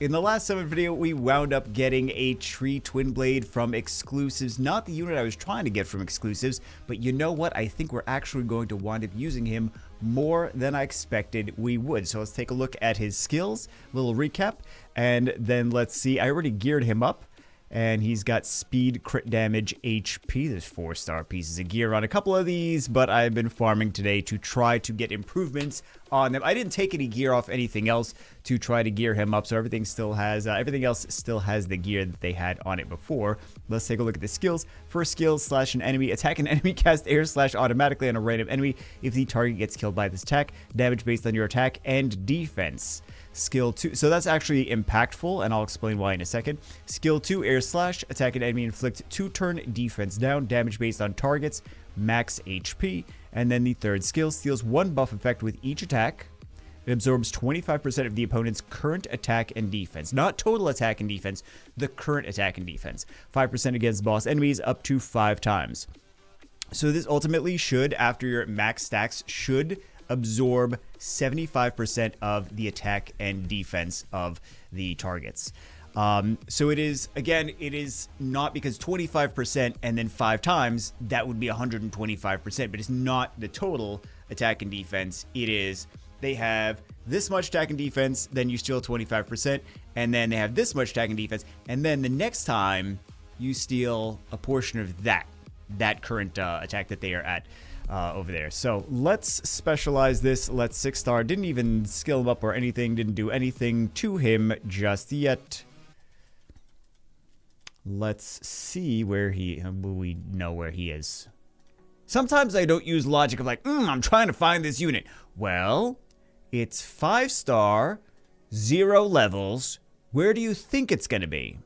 in the last summon video, we wound up getting a tree twin blade from exclusives. Not the unit I was trying to get from exclusives, but you know what? I think we're actually going to wind up using him more than I expected we would. So let's take a look at his skills, little recap, and then let's see. I already geared him up. And he's got speed, crit damage, HP. There's 4-star pieces of gear on a couple of these, but I've been farming today to try to get improvements on them. I didn't take any gear off anything else to try to gear him up, so everything still has everything else still has the gear that they had on it before. Let's take a look at the skills. First skill, slash an enemy. Attack an enemy, cast air slash automatically on a random enemy if the target gets killed by this attack. Damage based on your attack and defense. Skill 2, so that's actually impactful, and I'll explain why in a second. Skill 2, air slash, attack an enemy, inflict 2-turn defense down, damage based on targets, max HP. And then the third skill, steals 1 buff effect with each attack. It absorbs 25% of the opponent's current attack and defense. Not total attack and defense, the current attack and defense. 5% against boss enemies, up to 5 times. So this ultimately should, after your max stacks, should absorb 75% of the attack and defense of the targets. So it is, again, it is not because 25% and then 5 times, that would be 125%, but it's not the total attack and defense. It is, they have this much attack and defense, then you steal 25%, and then they have this much attack and defense, and then the next time you steal a portion of that current attack that they are at. Over there. So let's specialize this. Let's 6-star. Didn't even skill him up or anything. Didn't do anything to him just yet. Let's see where we know where he is. Sometimes I don't use logic of like, I'm trying to find this unit. Well, it's 5-star, 0 levels. Where do you think it's going to be?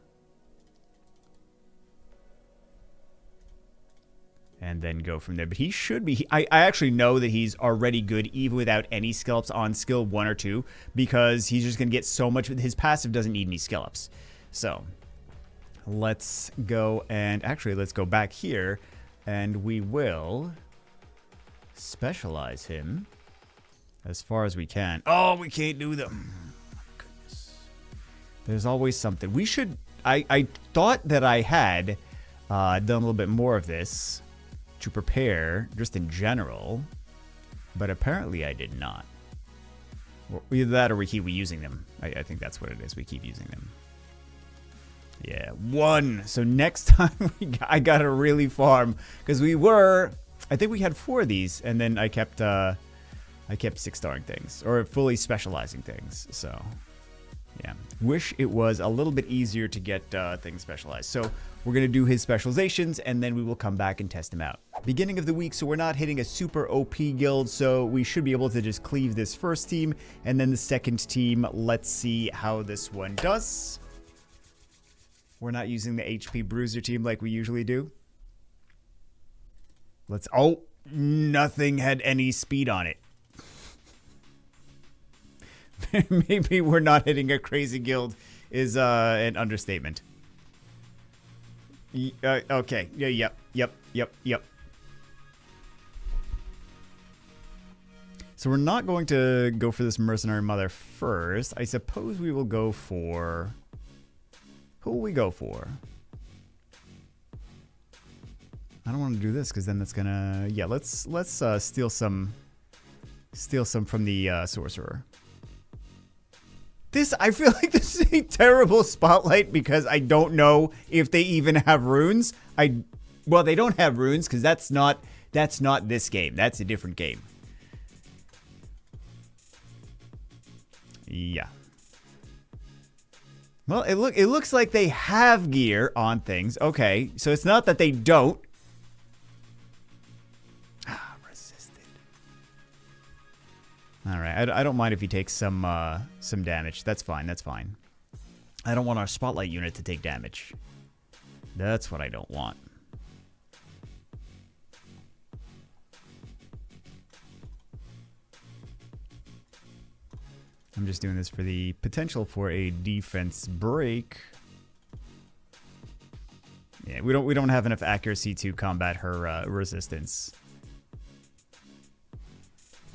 And then go from there. But he should be... I actually know that he's already good even without any skill ups on skill 1 or 2 because he's just going to get so much... His passive doesn't need any skill ups. So, let's go and... Actually, let's go back here and we will specialize him as far as we can. Oh, we can't do them. Oh, my goodness. There's always something. We should... I thought that I had done a little bit more of this to prepare, just in general, but apparently I did not. Either that or we keep using them. I think that's what it is. We keep using them. Yeah, 1. So next time I gotta really farm because I think we had 4 of these, and then I kept 6-starring things or fully specializing things. So yeah, wish it was a little bit easier to get things specialized. So we're going to do his specializations, and then we will come back and test him out. Beginning of the week, so we're not hitting a super OP guild, so we should be able to just cleave this first team, and then the second team, let's see how this one does. We're not using the HP Bruiser team like we usually do. Oh, nothing had any speed on it. Maybe we're not hitting a crazy guild is an understatement. Okay. Yeah, yep. So we're not going to go for this mercenary mother first. I suppose we will go for... Who will we go for? I don't want to do this because then that's gonna... Yeah, let's steal some from the sorcerer. I feel like this is a terrible spotlight because I don't know if they even have runes. Well, they don't have runes because that's not this game. That's a different game. Yeah. Well, it looks like they have gear on things. Okay, so it's not that they don't. All right, I don't mind if he takes some damage. That's fine. I don't want our spotlight unit to take damage. That's what I don't want. I'm just doing this for the potential for a defense break. Yeah, we don't have enough accuracy to combat her resistance.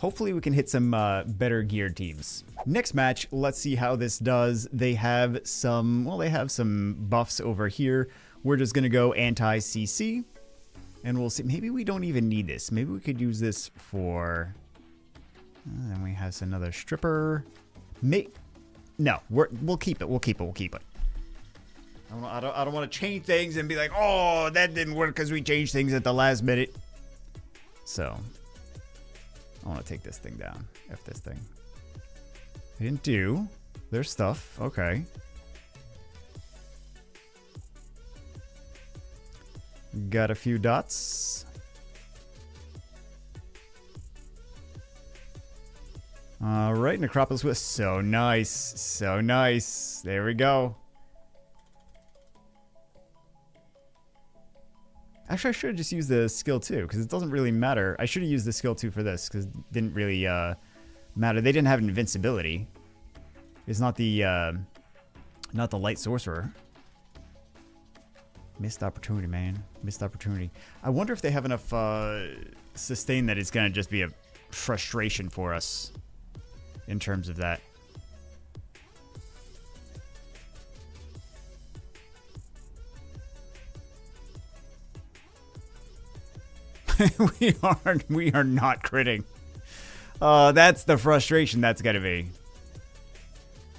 Hopefully we can hit some better geared teams. Next match, let's see how this does. They have some, well, they have some buffs over here. We're just going to go anti-CC. And we'll see. Maybe we don't even need this. Maybe we could use this for... then we have another stripper. No, we'll keep it. We'll keep it. We'll keep it. I don't want to change things and be like, oh, that didn't work because we changed things at the last minute. So, I want to take this thing down. F this thing. I didn't do. There's stuff. Okay. Got a few dots. All right, Necropolis was so nice. So nice. There we go. Actually, I should have just used the skill 2, because it doesn't really matter. I should have used the skill 2 for this, because it didn't really matter. They didn't have an invincibility. It's not the light sorcerer. Missed opportunity, man. Missed opportunity. I wonder if they have enough sustain that it's going to just be a frustration for us in terms of that. we are not critting. That's the frustration that's got to be.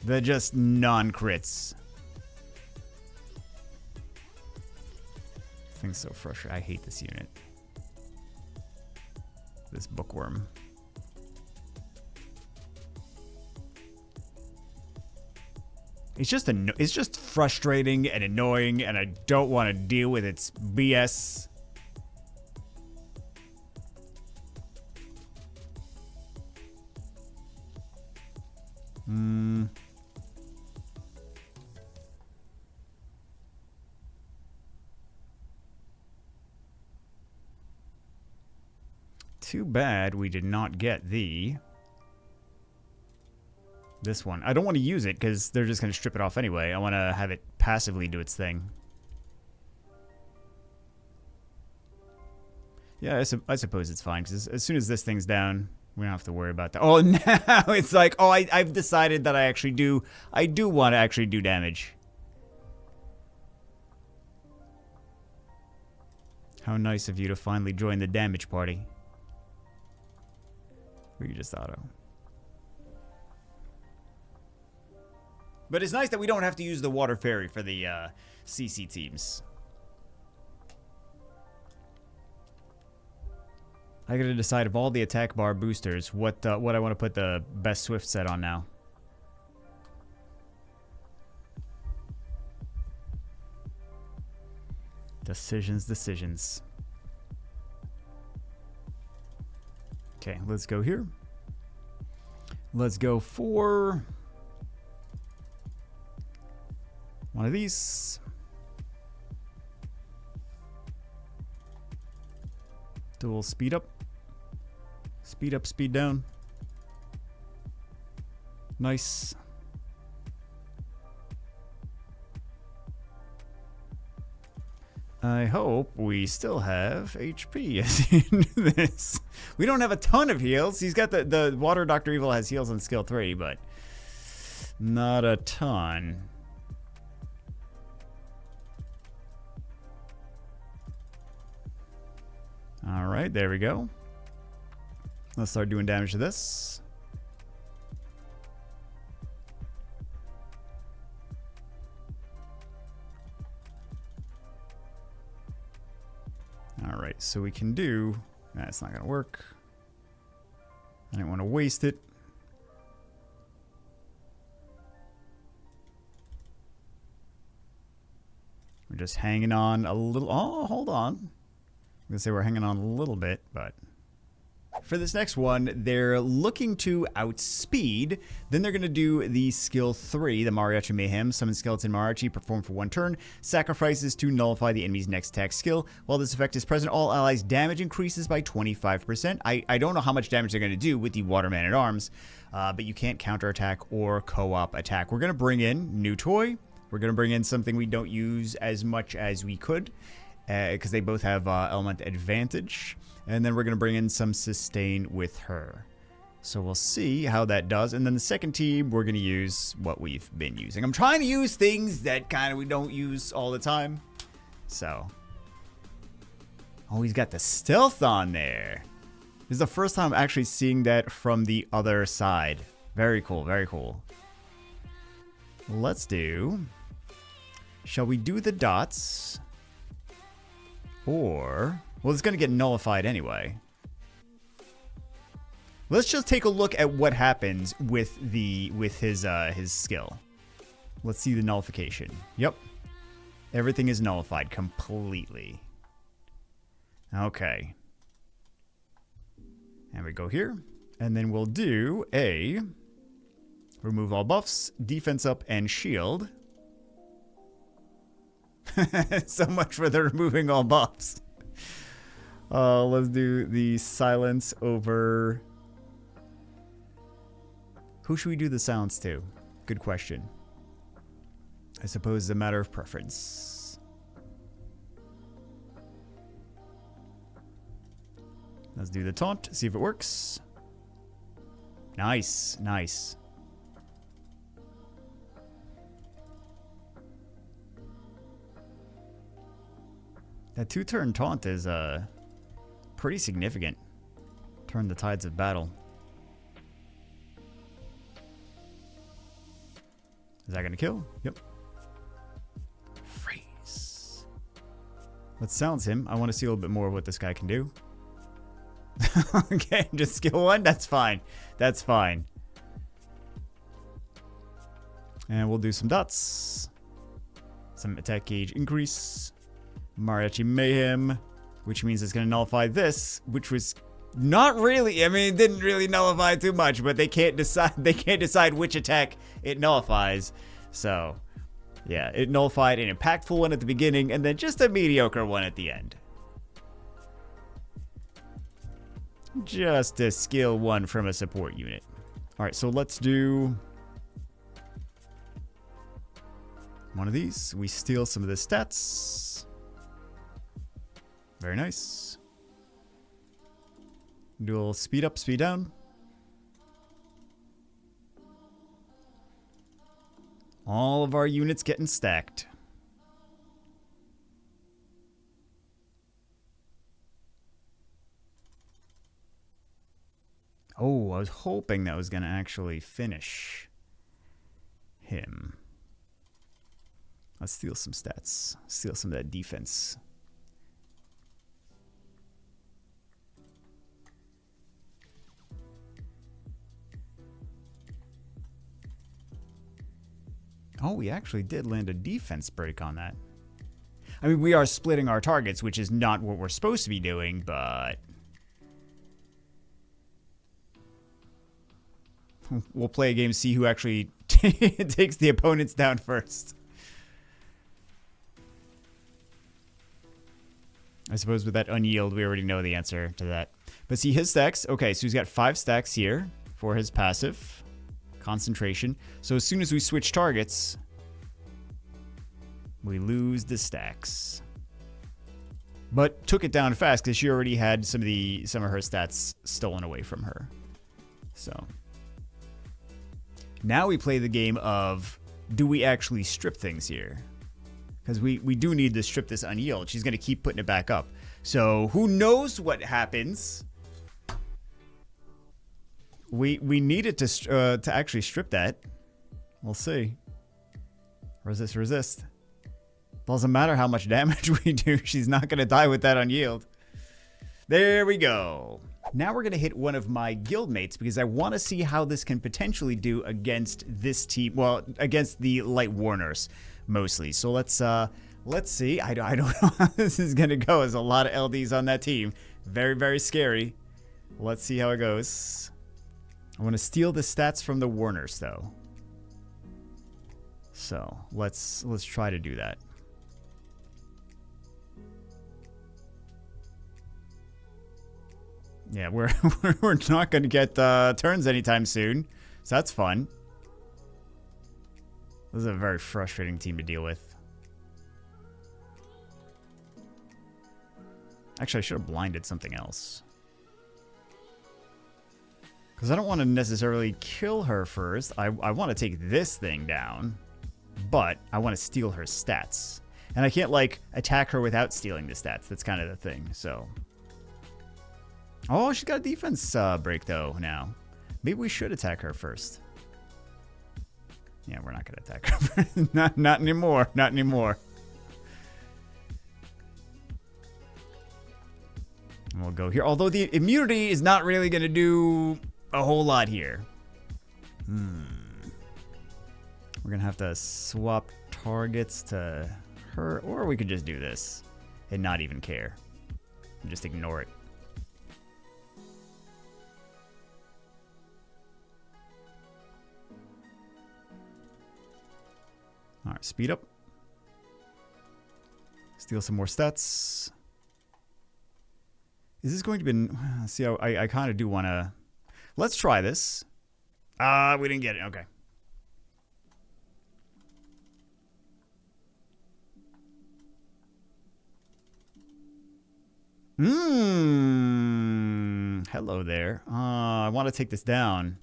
They're just non-crits. Thing's so frustrating. I hate this unit. This bookworm. It's just frustrating and annoying, and I don't want to deal with its BS. Too bad we did not get this one. I don't want to use it because they're just going to strip it off anyway. I want to have it passively do its thing. Yeah, I suppose it's fine because as soon as this thing's down, we don't have to worry about that. Oh, now it's like, oh, I've decided that I do want to actually do damage. How nice of you to finally join the damage party. We could just auto. But it's nice that we don't have to use the water fairy for the CC teams. I gotta decide of all the attack bar boosters what I want to put the best Swift set on now. Decisions. Okay, let's go here. Let's go for one of these. Dual speed up. Speed up, speed down. Nice. I hope we still have HP at the end of this. We don't have a ton of heals. He's got the Water Dr. Evil has heals on skill 3, but not a ton. All right, there we go. Let's start doing damage to this. All right, so we can do... That's not going to work. I didn't want to waste it. We're just hanging on a little... Oh, hold on. I'm going to say we're hanging on a little bit, but... For this next one, they're looking to outspeed. Then they're going to do the skill 3, the Mariachi Mayhem. Summon Skeleton Mariachi, perform for 1 turn. Sacrifices to nullify the enemy's next attack skill. While this effect is present, all allies' damage increases by 25%. I don't know how much damage they're going to do with the Water Man-at-Arms, but you can't counterattack or co-op attack. We're going to bring in new toy. We're going to bring in something we don't use as much as we could, because they both have element advantage. And then we're going to bring in some sustain with her. So we'll see how that does. And then the second team, we're going to use what we've been using. I'm trying to use things that kind of we don't use all the time. So. Oh, he's got the stealth on there. This is the first time I'm actually seeing that from the other side. Very cool, very cool. Let's do... Shall we do the dots? Or... Well, it's going to get nullified anyway. Let's just take a look at what happens with his skill. Let's see the nullification. Yep. Everything is nullified completely. Okay. And we go here. And then we'll do a remove all buffs, defense up, and shield. So much for the removing all buffs. Let's do the silence over... Who should we do the silence to? Good question. I suppose it's a matter of preference. Let's do the taunt, see if it works. Nice, nice. That 2-turn taunt is pretty significant. Turn the tides of battle. Is that going to kill? Yep. Freeze. Let's silence him. I want to see a little bit more of what this guy can do. Okay, just skill 1? That's fine. That's fine. And we'll do some dots. Some attack gauge increase. Mariachi Mayhem. Which means it's going to nullify this, which was not really, I mean, it didn't really nullify too much, but they can't decide which attack it nullifies. So, yeah, it nullified an impactful one at the beginning and then just a mediocre one at the end. Just a skill 1 from a support unit. All right, so let's do one of these. We steal some of the stats. Very nice. Do a little speed up, speed down. All of our units getting stacked. Oh, I was hoping that was going to actually finish him. Let's steal some stats. Steal some of that defense. Oh, we actually did land a defense break on that. I mean, we are splitting our targets, which is not what we're supposed to be doing, but... We'll play a game to see who actually takes the opponents down first. I suppose with that unyield, we already know the answer to that. But see his stacks. Okay, so he's got 5 stacks here for his passive. Concentration. So as soon as we switch targets, we lose the stacks. But took it down fast because she already had some of her stats stolen away from her. So now we play the game of, do we actually strip things here? Because we do need to strip this unyield. She's going to keep putting it back up. So who knows what happens? We needed to actually strip that. We'll see. Resist, resist. Doesn't matter how much damage we do. She's not going to die with that unyield. There we go. Now we're going to hit one of my guildmates because I want to see how this can potentially do against this team. Well, against the Light Warners mostly. So let's see. I don't know how this is going to go. There's a lot of LDs on that team. Very, very scary. Let's see how it goes. I want to steal the stats from the Warners, though. So let's try to do that. Yeah, we're not going to get turns anytime soon, so that's fun. This is a very frustrating team to deal with. Actually, I should have blinded something else. Because I don't want to necessarily kill her first. I want to take this thing down. But I want to steal her stats. And I can't, like, attack her without stealing the stats. That's kind of the thing, so. Oh, she's got a defense break, though, now. Maybe we should attack her first. Yeah, we're not going to attack her. Not anymore. Not anymore. And we'll go here. Although the immunity is not really going to do a whole lot here. We're going to have to swap targets to her. Or we could just do this and not even care. And just ignore it. All right, speed up. Steal some more stats. Is this going to be... See, I kind of do want to... Let's try this. We didn't get it. Okay. Hello there. I want to take this down.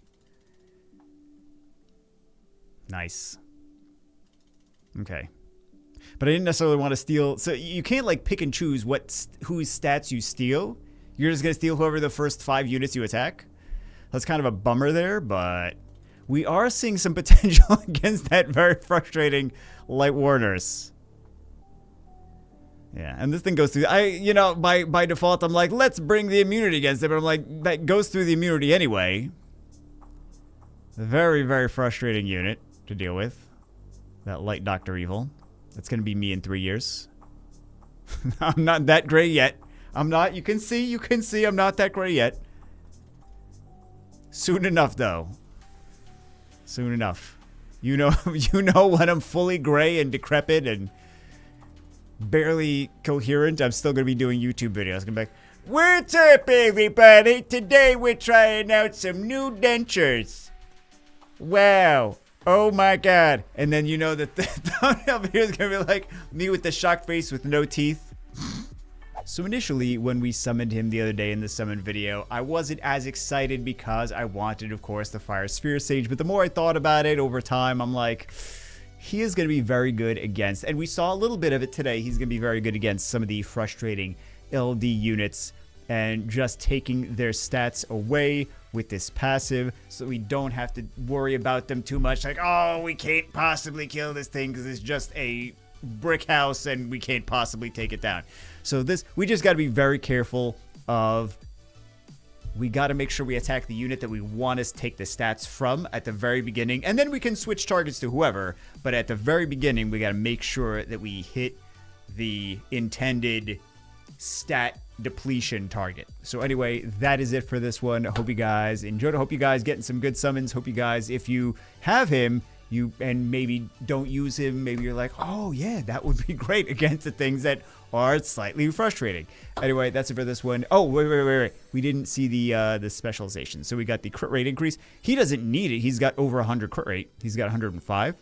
Nice. Okay. But I didn't necessarily want to steal. So you can't like pick and choose whose stats you steal. You're just going to steal whoever the first 5 units you attack. That's kind of a bummer there, but we are seeing some potential against that very frustrating Light Warners. Yeah, and this thing goes through. By default, I'm like, let's bring the immunity against it. But I'm like, that goes through the immunity anyway. Very, very frustrating unit to deal with. That Light Dr. Evil. That's going to be me in 3 years. I'm not that gray yet. I'm not. You can see I'm not that gray yet. Soon enough, though. Soon enough. You know when I'm fully gray and decrepit and barely coherent, I'm still going to be doing YouTube videos. I'm going to be like, what's up, everybody? Today we're trying out some new dentures. Wow. Oh my god. And then you know that the thumbnail video is going to be like me with the shocked face with no teeth. So initially, when we summoned him the other day in the summon video, I wasn't as excited because I wanted, of course, the Fire Sphere Sage. But the more I thought about it over time, I'm like, he is going to be very good against, and we saw a little bit of it today, he's going to be very good against some of the frustrating LD units and just taking their stats away with this passive so we don't have to worry about them too much. Like, oh, we can't possibly kill this thing because it's just a brick house and we can't possibly take it down. So we just got to be very careful of, we got to make sure we attack the unit that we want to take the stats from at the very beginning, and then we can switch targets to whoever, but at the very beginning we got to make sure that we hit the intended stat depletion target. So anyway, that is it for this one. I hope you guys enjoyed. I hope you guys getting some good summons. Hope you guys, if you have him, and maybe don't use him, maybe you're like, oh yeah, that would be great against the things that are slightly frustrating. Anyway, that's it for this one. Oh, wait. We didn't see the specialization. So we got the crit rate increase. He doesn't need it. He's got over 100 crit rate. He's got 105.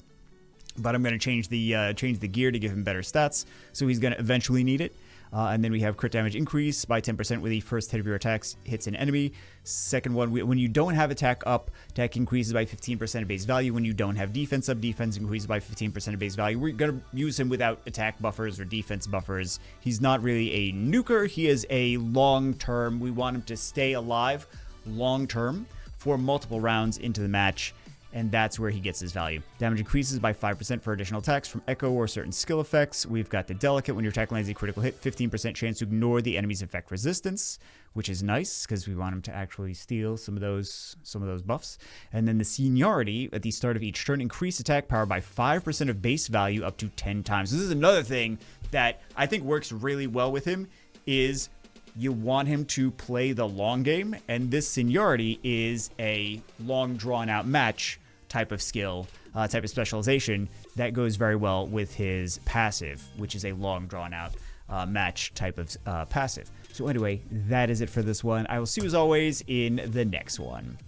But I'm going to change the gear to give him better stats. So he's going to eventually need it. And then we have crit damage increase by 10% with the first hit of your attacks hits an enemy. Second one, when you don't have attack up, attack increases by 15% of base value. When you don't have defense up, defense increases by 15% of base value. We're going to use him without attack buffers or defense buffers. He's not really a nuker. He is a long-term. We want him to stay alive long-term for multiple rounds into the match. And that's where he gets his value. Damage increases by 5% for additional attacks from Echo or certain skill effects. We've got the Delicate. When your attack lands a critical hit, 15% chance to ignore the enemy's effect resistance, which is nice because we want him to actually steal some of those buffs. And then the Seniority at the start of each turn, increase attack power by 5% of base value up to 10 times. This is another thing that I think works really well with him, is you want him to play the long game, and this Seniority is a long drawn-out match type of skill, type of specialization that goes very well with his passive, which is a long drawn-out match type of passive. So anyway, that is it for this one. I will see you as always in the next one.